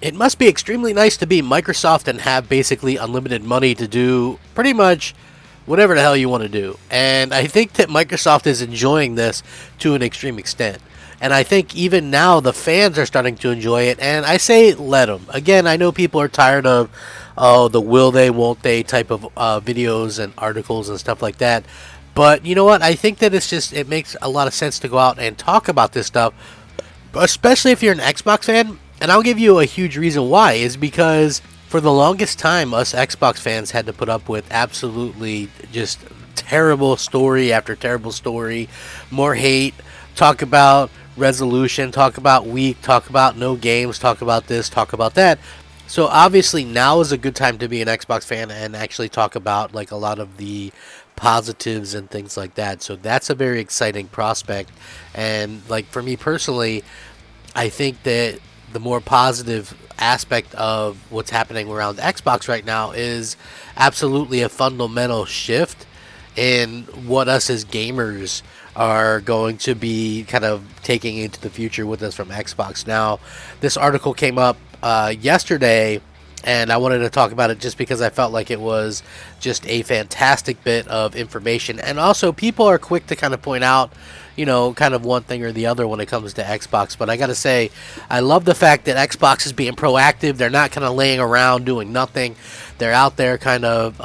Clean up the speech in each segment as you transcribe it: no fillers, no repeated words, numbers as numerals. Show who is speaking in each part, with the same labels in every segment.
Speaker 1: It must be extremely nice to be Microsoft and have basically unlimited money to do pretty much whatever the hell you want to do. And I think that Microsoft is enjoying this to an extreme extent. And I think even now the fans are starting to enjoy it. And I say let them. Again, I know people are tired of the will they, won't they type of videos and articles and stuff like that. But you know what? I think that it makes a lot of sense to go out and talk about this stuff, especially if you're an Xbox fan. And I'll give you a huge reason why is because for the longest time, us Xbox fans had to put up with absolutely just terrible story after terrible story, more hate, talk about resolution, talk about weak, talk about no games, talk about this, talk about that. So obviously now is a good time to be an Xbox fan and actually talk about like a lot of the positives and things like that. So that's a very exciting prospect. And like for me personally, I think that the more positive aspect of what's happening around Xbox right now is absolutely a fundamental shift in what us as gamers are going to be kind of taking into the future with us from Xbox. Now, this article came up yesterday, and I wanted to talk about it just because I felt like it was just a fantastic bit of information. And also, people are quick to kind of point out, you know, kind of one thing or the other when it comes to Xbox. But I got to say, I love the fact that Xbox is being proactive. They're not kind of laying around doing nothing. They're out there kind of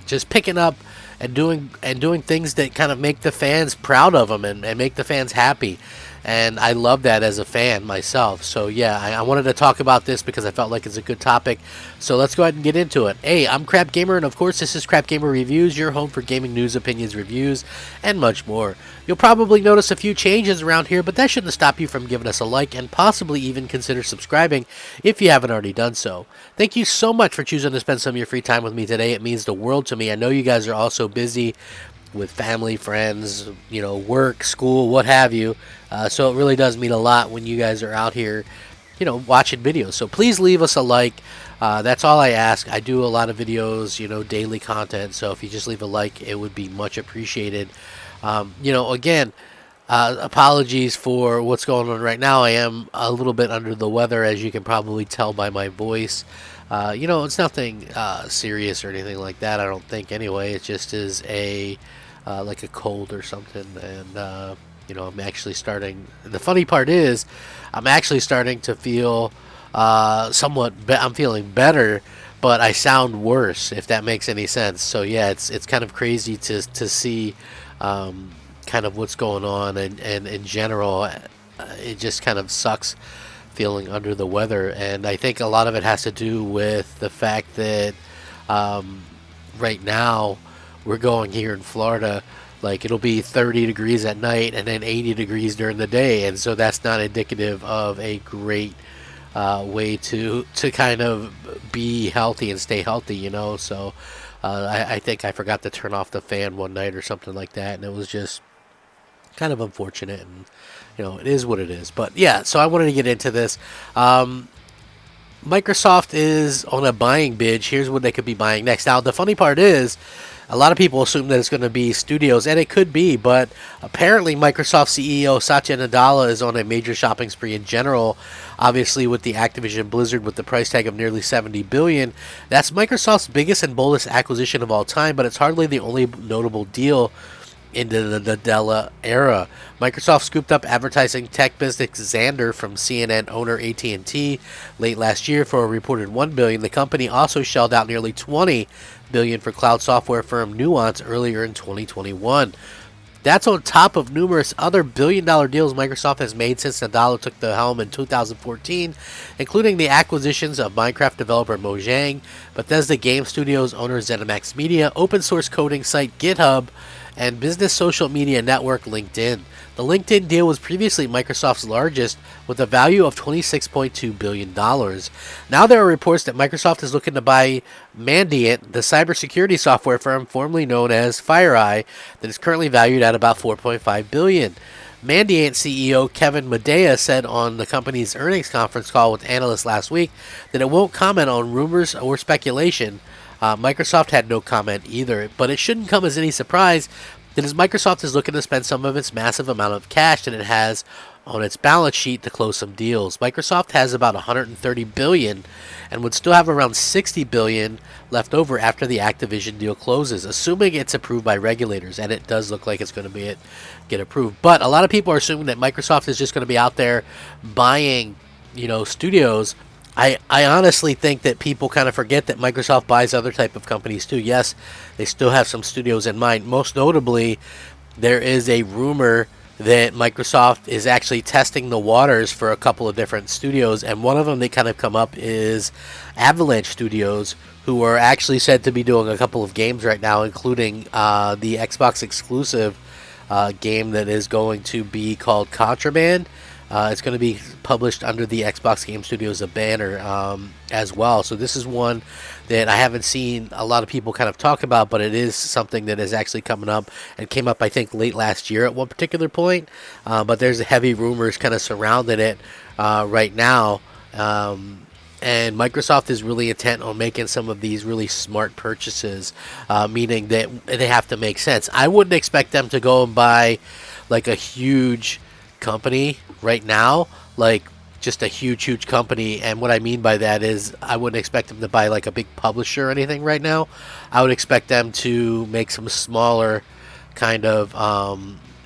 Speaker 1: just picking up and doing things that kind of make the fans proud of them and make the fans happy. And I love that as a fan myself. So yeah, I wanted to talk about this because I felt like it's a good topic. So let's go ahead and get into it. Hey, I'm Crap Gamer, and of course this is Crap Gamer Reviews, your home for gaming news, opinions, reviews, and much more. You'll probably notice a few changes around here, but that shouldn't stop you from giving us a like and possibly even consider subscribing if you haven't already done so. Thank you so much for choosing to spend some of your free time with me today. It means the world to me. I know you guys are also busy with family, friends, you know, work, school, what have you. So it really does mean a lot when you guys are out here, you know, watching videos. So please leave us a like. That's all I ask. I do a lot of videos, you know, daily content. So if you just leave a like, it would be much appreciated. You know, again, apologies for what's going on right now. I am a little bit under the weather, as you can probably tell by my voice. You know, it's nothing serious or anything like that, I don't think, anyway. It just is a like a cold or something. And, you know, I'm actually starting. The funny part is, I'm actually starting to feel I'm feeling better, but I sound worse, if that makes any sense. So yeah, it's kind of crazy to see kind of what's going on, and in general, it just kind of sucks feeling under the weather. And I think a lot of it has to do with the fact that right now we're going here in Florida, like it'll be 30 degrees at night and then 80 degrees during the day, and so that's not indicative of a great way to kind of be healthy and stay healthy, you know. So I think I forgot to turn off the fan one night or something like that, and it was just kind of unfortunate. And you know, it is what it is. But yeah, so I wanted to get into this. Microsoft is on a buying binge. Here's what they could be buying next. Now, the funny part is, a lot of people assume that it's going to be studios, and it could be, but apparently Microsoft CEO Satya Nadella is on a major shopping spree in general. Obviously, with the Activision Blizzard, with the price tag of nearly $70 billion, that's Microsoft's biggest and boldest acquisition of all time, but it's hardly the only notable deal into the Nadella era. Microsoft scooped up advertising tech business Xandr from CNN owner AT&T late last year for a reported $1 billion. The company also shelled out nearly $20 billion for cloud software firm Nuance earlier in 2021. That's on top of numerous other billion-dollar deals Microsoft has made since Nadella took the helm in 2014, including the acquisitions of Minecraft developer Mojang, Bethesda Game Studios owner ZeniMax Media, open-source coding site GitHub, and business social media network LinkedIn. The LinkedIn deal was previously Microsoft's largest, with a value of $26.2 billion. Now there are reports that Microsoft is looking to buy Mandiant, the cybersecurity software firm formerly known as FireEye, that is currently valued at about $4.5 billion. Mandiant CEO Kevin Medea said on the company's earnings conference call with analysts last week that it won't comment on rumors or speculation. Microsoft had no comment either, but it shouldn't come as any surprise that is Microsoft is looking to spend some of its massive amount of cash that it has on its balance sheet to close some deals. Microsoft has about 130 billion and would still have around 60 billion left over after the Activision deal closes, assuming it's approved by regulators, and it does look like it's going to get approved. But a lot of people are assuming that Microsoft is just going to be out there buying, studios. I honestly think that people kind of forget that Microsoft buys other type of companies too. Yes, they still have some studios in mind. Most notably, there is a rumor that Microsoft is actually testing the waters for a couple of different studios, and one of them they kind of come up is Avalanche Studios, who are actually said to be doing a couple of games right now, including the Xbox exclusive game that is going to be called Contraband. It's going to be published under the Xbox Game Studios banner as well. So this is one that I haven't seen a lot of people kind of talk about, but it is something that is actually coming up and came up, I think, late last year at one particular point. But there's heavy rumors kind of surrounding it right now. And Microsoft is really intent on making some of these really smart purchases, meaning that they have to make sense. I wouldn't expect them to go and buy like a huge company right now, like just a huge company. And what I mean by that is I wouldn't expect them to buy like a big publisher or anything right now. I would expect them to make some smaller kind of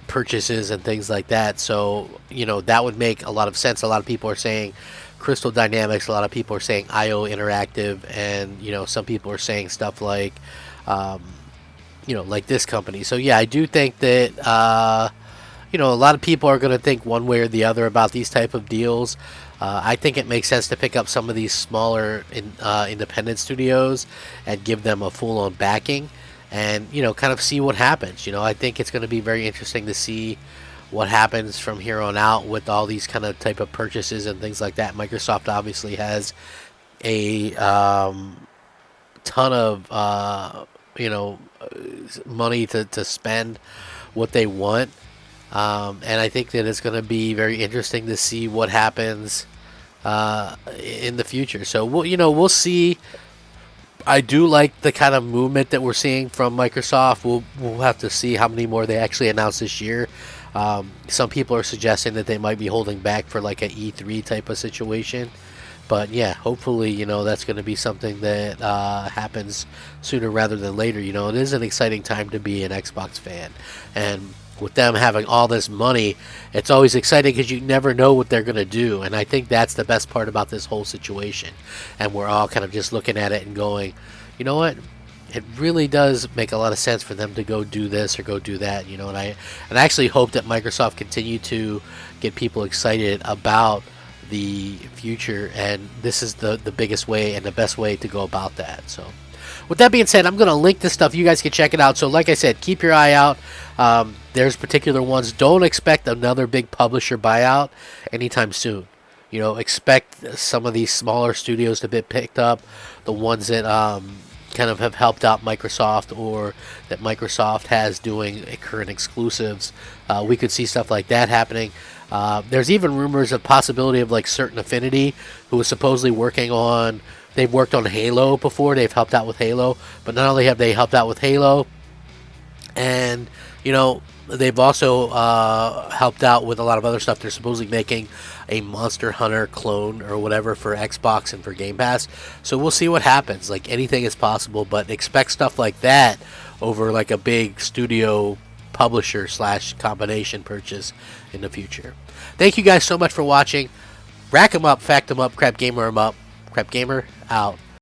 Speaker 1: purchases and things like that. So that would make a lot of sense. A lot of people are saying Crystal Dynamics, a lot of people are saying IO Interactive, and some people are saying stuff like like this company. So yeah, I do think that a lot of people are going to think one way or the other about these type of deals. I think it makes sense to pick up some of these smaller independent studios and give them a full-on backing, and kind of see what happens. I think it's going to be very interesting to see what happens from here on out with all these kind of type of purchases and things like that. Microsoft obviously has a ton of money to spend what they want. And I think that it's going to be very interesting to see what happens in the future. So we'll see. I do like the kind of movement that we're seeing from Microsoft. We'll have to see how many more they actually announce this year. Some people are suggesting that they might be holding back for like an E3 type of situation. But yeah, hopefully, that's going to be something that happens sooner rather than later. It is an exciting time to be an Xbox fan. And with them having all this money, it's always exciting because you never know what they're going to do. And I think that's the best part about this whole situation. And we're all kind of just looking at it and going, you know what? It really does make a lot of sense for them to go do this or go do that, and I actually hope that Microsoft continue to get people excited about the future, and this is the biggest way and the best way to go about that. So with that being said, I'm going to link this stuff. You guys can check it out. So like I said, keep your eye out. There's particular ones. Don't expect another big publisher buyout anytime soon. Expect some of these smaller studios to be picked up, the ones that kind of have helped out Microsoft or that Microsoft has doing current exclusives. We could see stuff like that happening. There's even rumors of possibility of like Certain Affinity, who was supposedly they've worked on Halo before. They've helped out with Halo, but not only have they helped out with Halo, and they've also helped out with a lot of other stuff. They're supposedly making a Monster Hunter clone or whatever for Xbox and for Game Pass. So we'll see what happens. Like, anything is possible, but expect stuff like that over like a big studio publisher / combination purchase in the future. Thank you guys so much for watching. Rack 'em up, fact 'em up, Crap Gamer 'em up. Crap Gamer out.